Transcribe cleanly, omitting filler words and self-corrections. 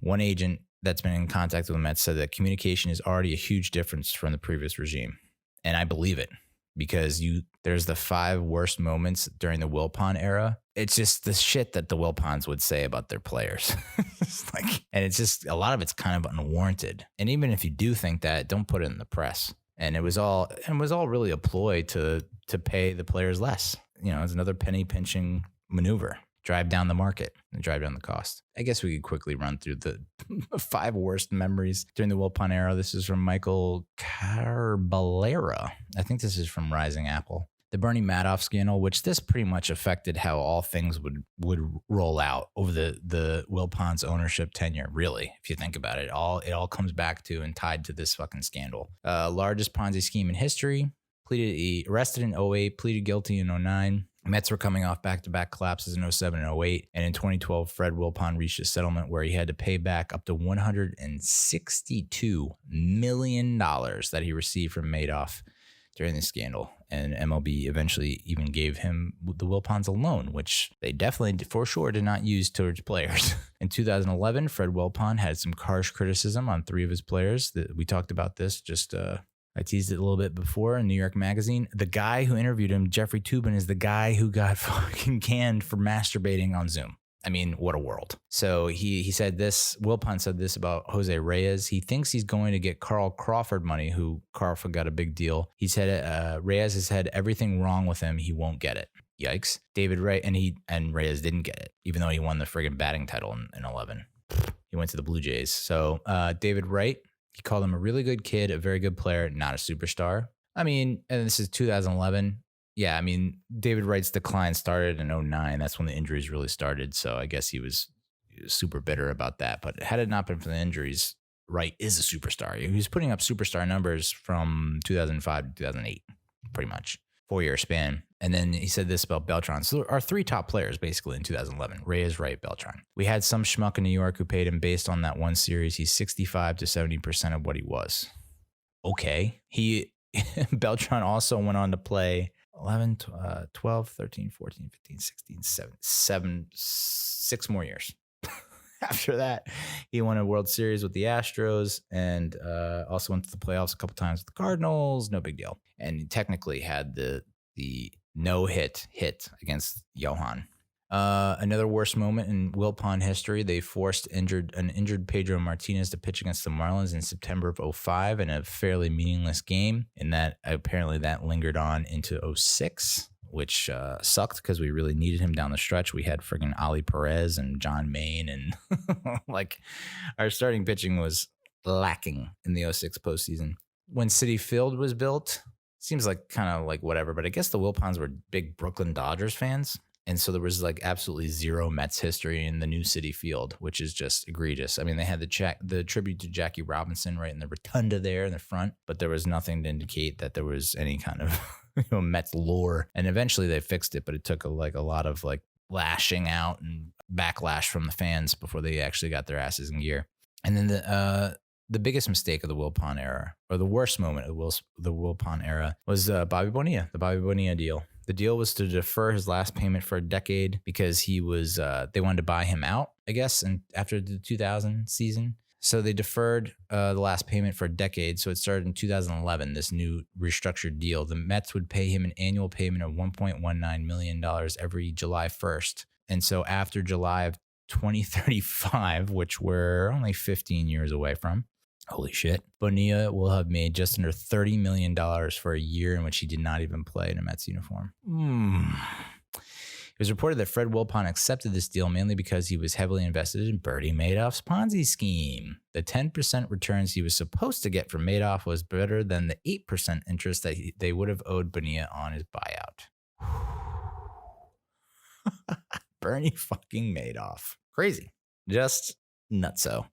One agent that's been in contact with the Mets said that communication is already a huge difference from the previous regime. And I believe it because there's the 5 worst moments during the Wilpon era. It's just the shit that the Wilpons would say about their players. And it's just a lot of it's kind of unwarranted. And even if you do think that, don't put it in the press. And it was all really a ploy to pay the players less. It's another penny pinching maneuver. Drive down the market and drive down the cost. I guess we could quickly run through the 5 worst memories during the Wilpon era. This is from Michael Carballera. I think this is from Rising Apple. The Bernie Madoff scandal, which this pretty much affected how all things would roll out over the Wilpons ownership tenure, really, if you think about it. It all comes back to and tied to this fucking scandal. Largest Ponzi scheme in history. Arrested in 2008, pleaded guilty in 2009. Mets were coming off back-to-back collapses in 2007 and 2008. And in 2012, Fred Wilpon reached a settlement where he had to pay back up to $162 million that he received from Madoff during the scandal. And MLB eventually even gave him the Wilpons a loan, which they definitely, for sure, did not use towards players. In 2011, Fred Wilpon had some harsh criticism on 3 of his players. We talked about this I teased it a little bit before in New York Magazine. The guy who interviewed him, Jeffrey Toobin, is the guy who got fucking canned for masturbating on Zoom. I mean, what a world. So he said this, Wilpon said this about Jose Reyes. He thinks he's going to get Carl Crawford money, who Crawford got a big deal. He said Reyes has had everything wrong with him. He won't get it. Yikes. David Wright, and Reyes didn't get it, even though he won the friggin' batting title in 11. He went to the Blue Jays. So David Wright, he called him a really good kid, a very good player, not a superstar. I mean, and this is 2011. Yeah, I mean, David Wright's decline started in 2009. That's when the injuries really started. So I guess he was super bitter about that. But had it not been for the injuries, Wright is a superstar. He was putting up superstar numbers from 2005 to 2008, pretty much. 4-year span. And then he said this about Beltran. So our 3 top players basically in 2011, Reyes, Wright, Beltran. We had some schmuck in New York who paid him based on that one series. He's 65 to 70% of what he was. Okay. Beltran also went on to play 11, 12, 13, 14, 15, 16, 6 more years. After that, he won a World Series with the Astros and also went to the playoffs a couple times with the Cardinals. No big deal. And he technically had the no-hit against Johan. Another worst moment in Wilpon history, they forced an injured Pedro Martinez to pitch against the Marlins in September of 2005 in a fairly meaningless game. And that apparently that lingered on into 2006. Which sucked because we really needed him down the stretch. We had friggin' Ali Perez and John Maine, and our starting pitching was lacking in the 2006 postseason. When Citi Field was built, seems like kind of like whatever, but I guess the Wilpons were big Brooklyn Dodgers fans. And so there was absolutely zero Mets history in the new Citi Field, which is just egregious. I mean, they had the tribute to Jackie Robinson right in the rotunda there in the front, but there was nothing to indicate that there was any kind of Mets lore. And eventually they fixed it, but it took a lot of lashing out and backlash from the fans before they actually got their asses in gear. And then the biggest mistake of the Wilpon era, or the worst moment of the Wilpon era, was Bobby Bonilla, the Bobby Bonilla deal. The deal was to defer his last payment for a decade because he was they wanted to buy him out, I guess, and after the 2000 season. So they deferred the last payment for a decade. So it started in 2011, this new restructured deal. The Mets would pay him an annual payment of $1.19 million every July 1st. And so after July of 2035, which we're only 15 years away from, holy shit, Bonilla will have made just under $30 million for a year in which he did not even play in a Mets uniform. It was reported that Fred Wilpon accepted this deal mainly because he was heavily invested in Bernie Madoff's Ponzi scheme. The 10% returns he was supposed to get from Madoff was better than the 8% interest that they would have owed Bonilla on his buyout. Bernie fucking Madoff. Crazy. Just nutso.